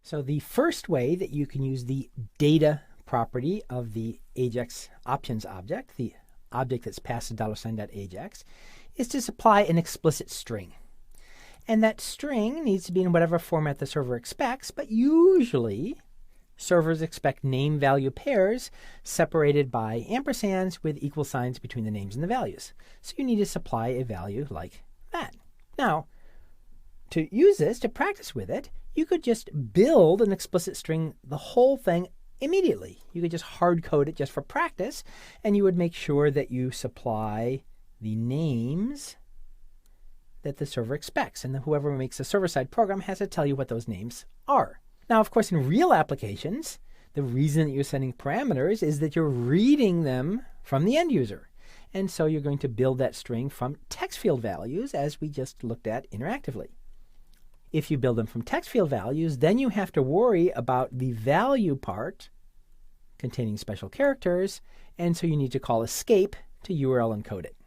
So the first way that you can use the data property of the AJAX options object, the object that's passed to $.AJAX, is to supply an explicit string. And that string needs to be in whatever format the server expects, but usually servers expect name-value pairs separated by ampersands with equal signs between the names and the values. So you need to supply a value like that. Now, to use this, to practice with it, you could just build an explicit string, the whole thing, immediately. You could just hard code it just for practice, and you would make sure that you supply the names that the server expects. And whoever makes the server-side program has to tell you what those names are. Now, of course, in real applications, the reason that you're sending parameters is that you're reading them from the end user. And so you're going to build that string from text field values, as we just looked at interactively. If you build them from text field values, then you have to worry about the value part containing special characters, and so you need to call escape to URL encode it.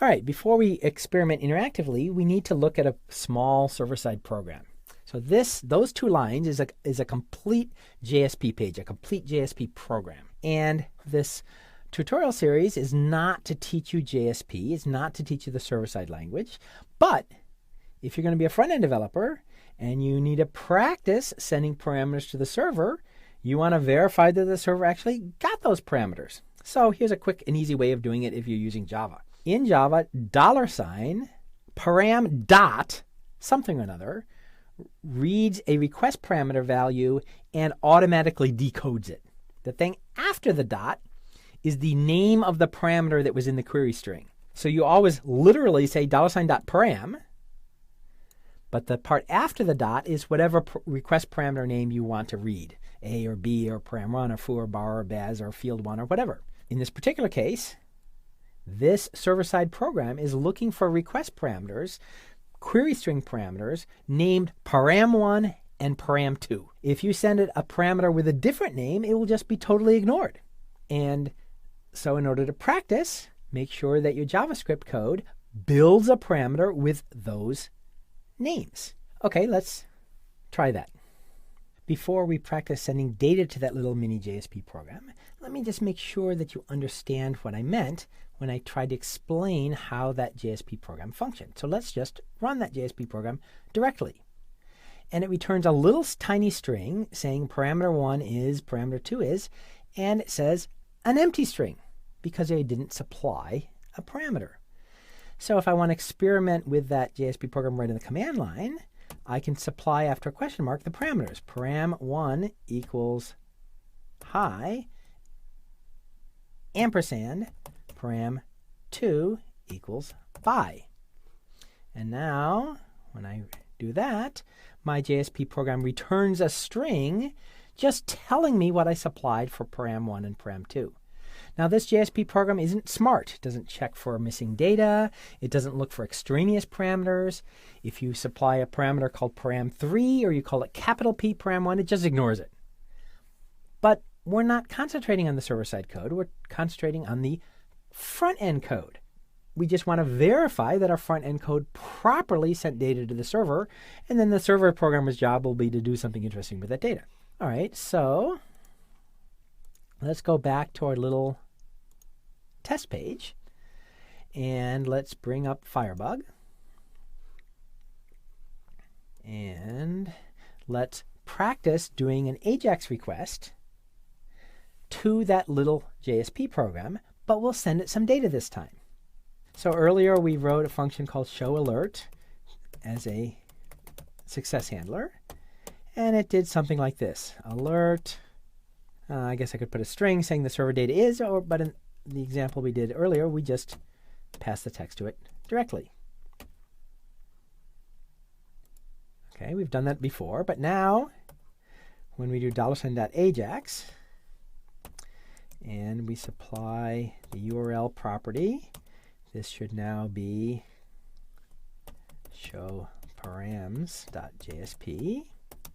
All right, before we experiment interactively, we need to look at a small server-side program. So those two lines is a complete JSP page, a complete JSP program. And this tutorial series is not to teach you JSP, it's not to teach you the server-side language, but if you're going to be a front-end developer and you need to practice sending parameters to the server, you want to verify that the server actually got those parameters. So here's a quick and easy way of doing it if you're using Java. In Java, $param dot something or another reads a request parameter value and automatically decodes it. The thing after the dot is the name of the parameter that was in the query string. So you always literally say $.param, but the part after the dot is whatever request parameter name you want to read, A or B or param1 or foo or bar or baz or field1 or whatever. In this particular case, this server-side program is looking for request parameters, query string parameters, named param1 and param2. If you send it a parameter with a different name, it will just be totally ignored. And so in order to practice, make sure that your JavaScript code builds a parameter with those names. Okay, let's try that. Before we practice sending data to that little mini JSP program, let me just make sure that you understand what I meant when I tried to explain how that JSP program functioned. So let's just run that JSP program directly. And it returns a little tiny string saying parameter 1 is, parameter 2 is, and it says an empty string because I didn't supply a parameter. So if I want to experiment with that JSP program right in the command line, I can supply after a question mark the parameters. Param1 equals hi, ampersand, param2 equals bye. And now, when I do that, my JSP program returns a string just telling me what I supplied for param1 and param2. Now, this JSP program isn't smart. It doesn't check for missing data. It doesn't look for extraneous parameters. If you supply a parameter called param3 or you call it capital P param1, it just ignores it. But we're not concentrating on the server-side code. We're concentrating on the front-end code. We just want to verify that our front-end code properly sent data to the server, and then the server programmer's job will be to do something interesting with that data. All right, so let's go back to our little test page, and let's bring up Firebug, and let's practice doing an AJAX request to that little JSP program, but we'll send it some data this time. So earlier we wrote a function called showAlert as a success handler, and it did something like this. Alert, I guess I could put a string saying the server data is, but in the example we did earlier, we just passed the text to it directly. Okay, we've done that before, but now when we do $.AJAX and we supply the URL property, this should now be showparams.jsp,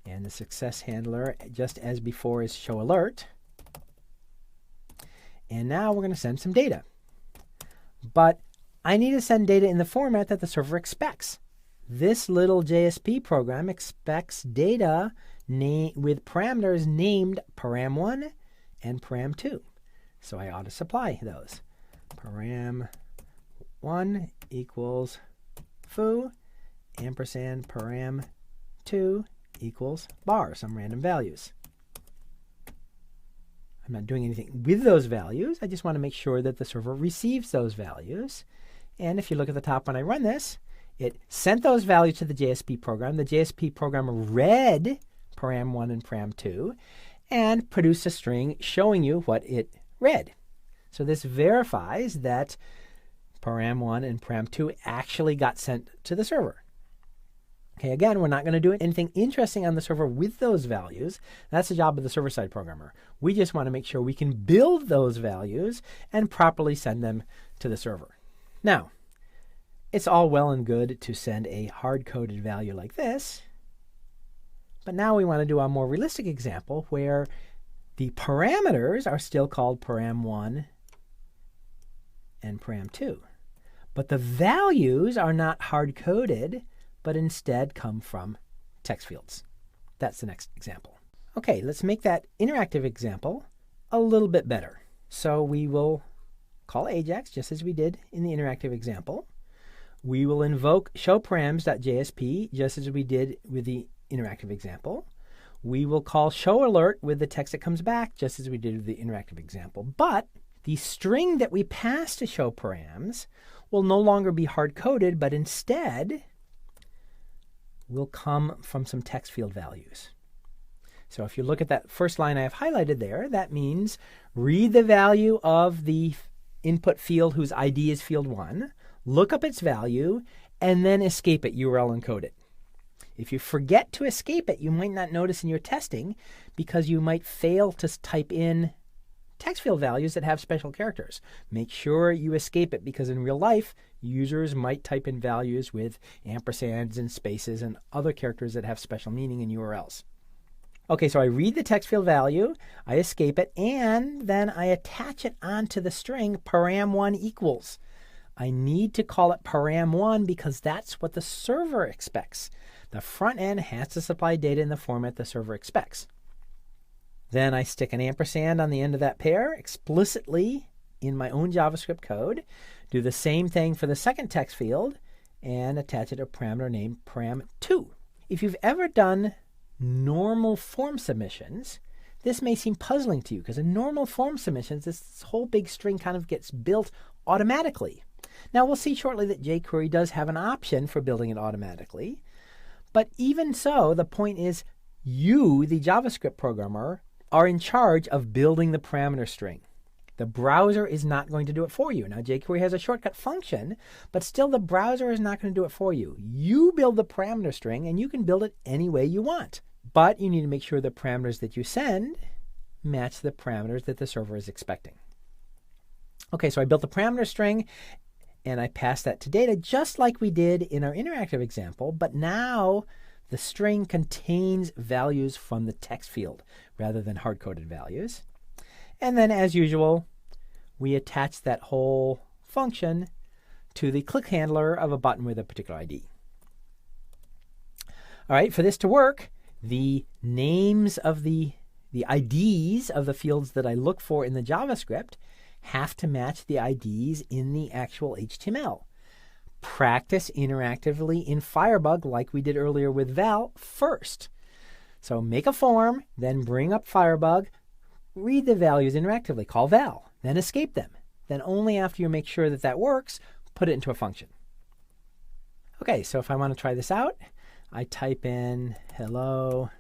and the success handler, just as before, is showAlert. And now we're going to send some data. But I need to send data in the format that the server expects. this little JSP program expects data with parameters named param1 and param2. So I ought to supply those. Param1 equals foo, ampersand param2 equals bar, some random values. I'm not doing anything with those values. I just want to make sure that the server receives those values. And if you look at the top when I run this, it sent those values to the JSP program. The JSP program read param1 and param2 and produced a string showing you what it read. So this verifies that param1 and param2 actually got sent to the server. Okay, again, we're not going to do anything interesting on the server with those values. That's the job of the server-side programmer. We just want to make sure we can build those values and properly send them to the server. Now, it's all well and good to send a hard-coded value like this, but now we want to do a more realistic example where the parameters are still called param1 and param2, but the values are not hard-coded, but instead come from text fields. That's the next example. Okay, let's make that interactive example a little bit better. So we will call Ajax just as we did in the interactive example. We will invoke showparams.jsp just as we did with the interactive example. We will call showAlert with the text that comes back just as we did with the interactive example. But the string that we pass to showparams will no longer be hard-coded, but instead will come from some text field values. So if you look at that first line I have highlighted there, that means read the value of the input field whose ID is field 1, look up its value, and then escape it, URL encode it. If you forget to escape it, you might not notice in your testing because you might fail to type in text field values that have special characters. Make sure you escape it because in real life, users might type in values with ampersands and spaces and other characters that have special meaning in URLs. Okay, so I read the text field value, I escape it, and then I attach it onto the string param1 equals. I need to call it param1 because that's what the server expects. The front end has to supply data in the format the server expects. Then I stick an ampersand on the end of that pair explicitly in my own JavaScript code. Do the same thing for the second text field and attach it to a parameter named param2. If you've ever done normal form submissions, this may seem puzzling to you because in normal form submissions, this whole big string kind of gets built automatically. Now we'll see shortly that jQuery does have an option for building it automatically. But even so, the point is you, the JavaScript programmer, are in charge of building the parameter string. The browser is not going to do it for you. Now, jQuery has a shortcut function, but still the browser is not going to do it for you. You build the parameter string, and you can build it any way you want. But you need to make sure the parameters that you send match the parameters that the server is expecting. Okay, so I built the parameter string, and I passed that to data just like we did in our interactive example, but now the string contains values from the text field rather than hard-coded values. And then, as usual, we attach that whole function to the click handler of a button with a particular ID. All right, for this to work, the names of the IDs of the fields that I look for in the JavaScript have to match the IDs in the actual HTML. Practice interactively in Firebug like we did earlier with Val first. So make a form, then bring up Firebug, read the values interactively, call Val, then escape them. Then only after you make sure that that works, put it into a function. Okay, so if I want to try this out, I type in hello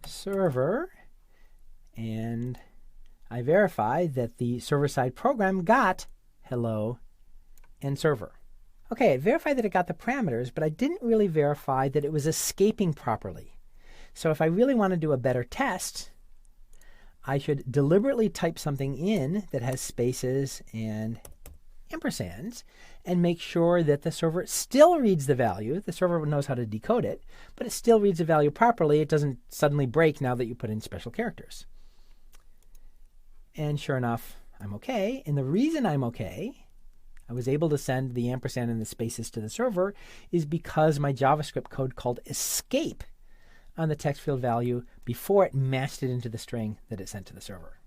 server, and I verify that the server-side program got hello and server. Okay, I verified that it got the parameters, but I didn't really verify that it was escaping properly. So if I really want to do a better test, I should deliberately type something in that has spaces and ampersands and make sure that the server still reads the value. The server knows how to decode it, but it still reads the value properly. It doesn't suddenly break now that you put in special characters. And sure enough, I'm okay. And the reason I'm okay, I was able to send the ampersand and the spaces to the server is because my JavaScript code called escape on the text field value before it matched it into the string that it sent to the server.